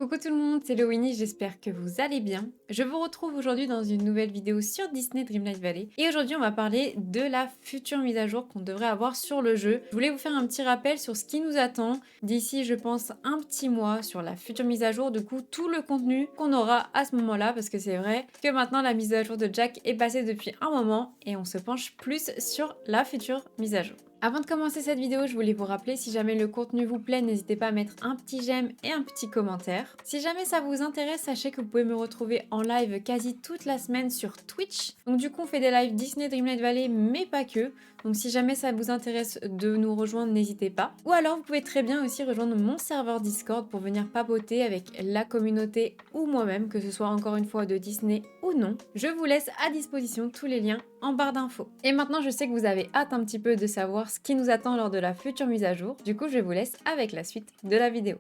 Coucou tout le monde, c'est Lowini, j'espère que vous allez bien. Je vous retrouve aujourd'hui dans une nouvelle vidéo sur Disney Dreamlight Valley. Et aujourd'hui on va parler de la future mise à jour qu'on devrait avoir sur le jeu. Je voulais vous faire un petit rappel sur ce qui nous attend d'ici je pense un petit mois sur la future mise à jour. Du coup tout le contenu qu'on aura à ce moment là, parce que c'est vrai que maintenant la mise à jour de Jack est passée depuis un moment et on se penche plus sur la future mise à jour. Avant de commencer cette vidéo, je voulais vous rappeler, si jamais le contenu vous plaît, n'hésitez pas à mettre un petit j'aime et un petit commentaire. Si jamais ça vous intéresse, sachez que vous pouvez me retrouver en live quasi toute la semaine sur Twitch. Donc du coup, on fait des lives Disney Dreamlight Valley, mais pas que. Donc si jamais ça vous intéresse de nous rejoindre, n'hésitez pas. Ou alors, vous pouvez très bien aussi rejoindre mon serveur Discord pour venir papoter avec la communauté ou moi-même, que ce soit encore une fois de Disney ou non. Je vous laisse à disposition tous les liens en barre d'infos. Et maintenant, je sais que vous avez hâte un petit peu de savoir ce qui nous attend lors de la future mise à jour. Du coup, je vous laisse avec la suite de la vidéo.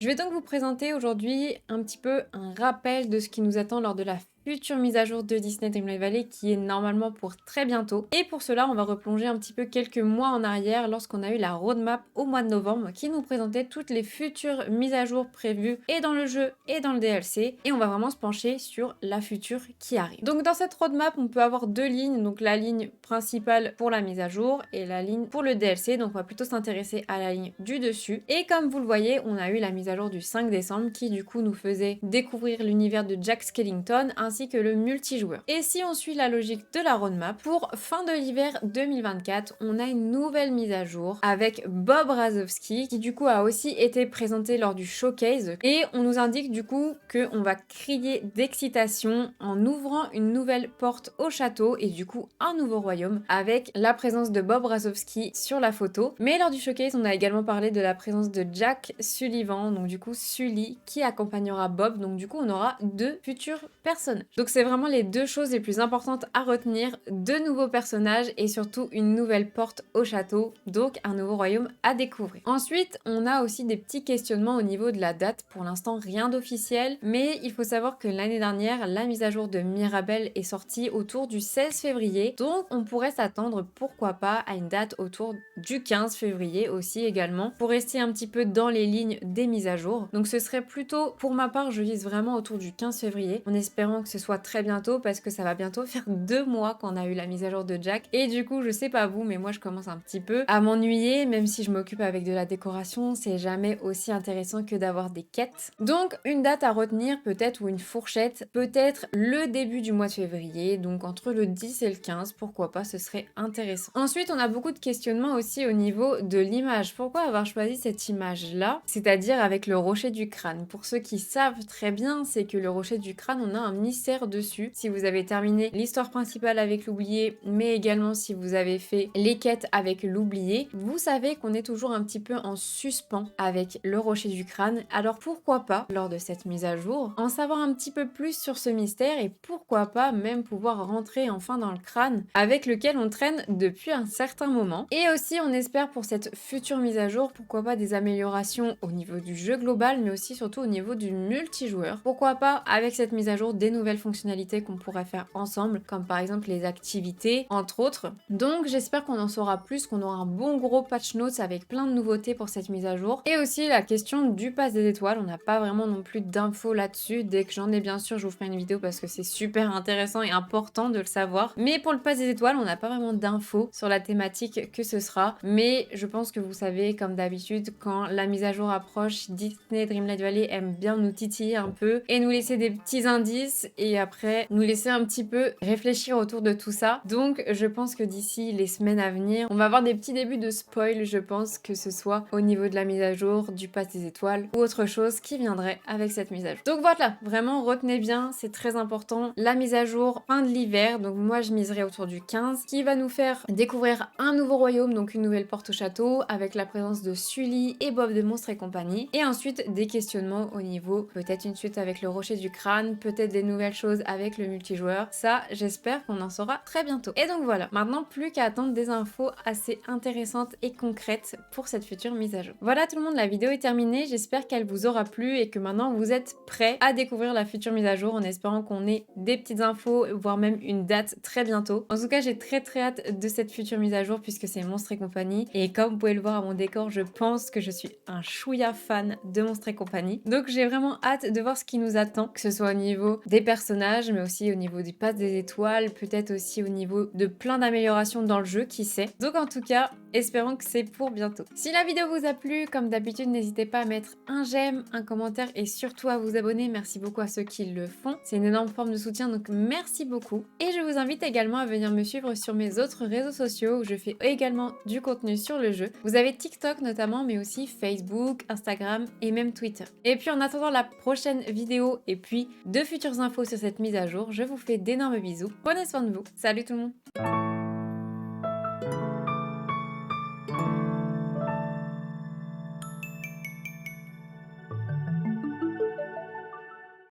Je vais donc vous présenter aujourd'hui un petit peu un rappel de ce qui nous attend lors de la future mise à jour de Disney Dreamlight Valley qui est normalement pour très bientôt. Et pour cela, on va replonger un petit peu quelques mois en arrière lorsqu'on a eu la roadmap au mois de novembre qui nous présentait toutes les futures mises à jour prévues et dans le jeu et dans le DLC. Et on va vraiment se pencher sur la future qui arrive. Donc dans cette roadmap, on peut avoir deux lignes, donc la ligne principale pour la mise à jour et la ligne pour le DLC. Donc on va plutôt s'intéresser à la ligne du dessus. Et comme vous le voyez, on a eu la mise à jour du 5 décembre qui du coup nous faisait découvrir l'univers de Jack Skellington ainsi que le multijoueur. Et si on suit la logique de la roadmap, pour fin de l'hiver 2024, on a une nouvelle mise à jour avec Bob Razowski qui du coup a aussi été présenté lors du showcase et on nous indique du coup qu'on va crier d'excitation en ouvrant une nouvelle porte au château et du coup un nouveau royaume avec la présence de Bob Razowski sur la photo. Mais lors du showcase, on a également parlé de la présence de Jack Sullivan, donc du coup Sully qui accompagnera Bob, donc du coup on aura deux futurs personnages. Donc c'est vraiment les deux choses les plus importantes à retenir, deux nouveaux personnages et surtout une nouvelle porte au château, donc un nouveau royaume à découvrir. Ensuite, on a aussi des petits questionnements au niveau de la date, pour l'instant rien d'officiel, mais il faut savoir que l'année dernière, la mise à jour de Mirabel est sortie autour du 16 février, donc on pourrait s'attendre pourquoi pas à une date autour du 15 février aussi également, pour rester un petit peu dans les lignes des mises à jour. Donc ce serait plutôt, pour ma part, je vise vraiment autour du 15 février, en espérant que ce soit très bientôt parce que ça va bientôt faire 2 mois qu'on a eu la mise à jour de Jack et du coup je sais pas vous mais moi je commence un petit peu à m'ennuyer, même si je m'occupe avec de la décoration, c'est jamais aussi intéressant que d'avoir des quêtes. Donc une date à retenir peut-être, ou une fourchette, peut-être le début du mois de février, donc entre le 10 et le 15, pourquoi pas, ce serait intéressant. Ensuite on a beaucoup de questionnements aussi au niveau de l'image. Pourquoi avoir choisi cette image là, c'est-à-dire avec le rocher du crâne? Pour ceux qui savent très bien, c'est que le rocher du crâne, on a un mystère dessus. Si vous avez terminé l'histoire principale avec l'oublié, mais également si vous avez fait les quêtes avec l'oublié, vous savez qu'on est toujours un petit peu en suspens avec le rocher du crâne. Alors pourquoi pas, lors de cette mise à jour, en savoir un petit peu plus sur ce mystère et pourquoi pas même pouvoir rentrer enfin dans le crâne avec lequel on traîne depuis un certain moment. Et aussi on espère pour cette future mise à jour, pourquoi pas des améliorations au niveau du jeu global, mais aussi surtout au niveau du multijoueur. Pourquoi pas avec cette mise à jour des nouvelles fonctionnalités qu'on pourrait faire ensemble, comme par exemple les activités, entre autres. Donc j'espère qu'on en saura plus, qu'on aura un bon gros patch notes avec plein de nouveautés pour cette mise à jour. Et aussi la question du pass des étoiles, on n'a pas vraiment non plus d'infos là-dessus. Dès que j'en ai, bien sûr, je vous ferai une vidéo parce que c'est super intéressant et important de le savoir. Mais pour le pass des étoiles, on n'a pas vraiment d'infos sur la thématique que ce sera. Mais je pense que vous savez, comme d'habitude, quand la mise à jour approche, Disney Dreamlight Valley aime bien nous titiller un peu et nous laisser des petits indices et après nous laisser un petit peu réfléchir autour de tout ça. Donc je pense que d'ici les semaines à venir, on va avoir des petits débuts de spoil, je pense, que ce soit au niveau de la mise à jour, du pass des étoiles ou autre chose qui viendrait avec cette mise à jour. Donc voilà, vraiment retenez bien, c'est très important. La mise à jour fin de l'hiver, donc moi je miserai autour du 15, qui va nous faire découvrir un nouveau royaume, donc une nouvelle porte au château, avec la présence de Sully et Bob de Monstres et compagnie. Et ensuite des questionnements au niveau, peut-être une suite avec le rocher du crâne, peut-être des nouvelles nouvelles choses avec le multijoueur. Ça, j'espère qu'on en saura très bientôt. Et donc voilà, maintenant plus qu'à attendre des infos assez intéressantes et concrètes pour cette future mise à jour. Voilà tout le monde, la vidéo est terminée, j'espère qu'elle vous aura plu et que maintenant vous êtes prêts à découvrir la future mise à jour en espérant qu'on ait des petites infos, voire même une date très bientôt. En tout cas, j'ai très hâte de cette future mise à jour puisque c'est Monstres et compagnie. Et comme vous pouvez le voir à mon décor, je pense que je suis un chouïa fan de Monstres et compagnie. Donc j'ai vraiment hâte de voir ce qui nous attend, que ce soit au niveau des personnages, mais aussi au niveau du pass des étoiles, peut-être aussi au niveau de plein d'améliorations dans le jeu, qui sait. Donc en tout cas, espérons que c'est pour bientôt. Si la vidéo vous a plu, comme d'habitude, n'hésitez pas à mettre un j'aime, un commentaire et surtout à vous abonner. Merci beaucoup à ceux qui le font. C'est une énorme forme de soutien, donc merci beaucoup. Et je vous invite également à venir me suivre sur mes autres réseaux sociaux où je fais également du contenu sur le jeu. Vous avez TikTok notamment, mais aussi Facebook, Instagram et même Twitter. Et puis en attendant la prochaine vidéo et puis de futures infos sur cette mise à jour, je vous fais d'énormes bisous. Prenez soin de vous. Salut tout le monde!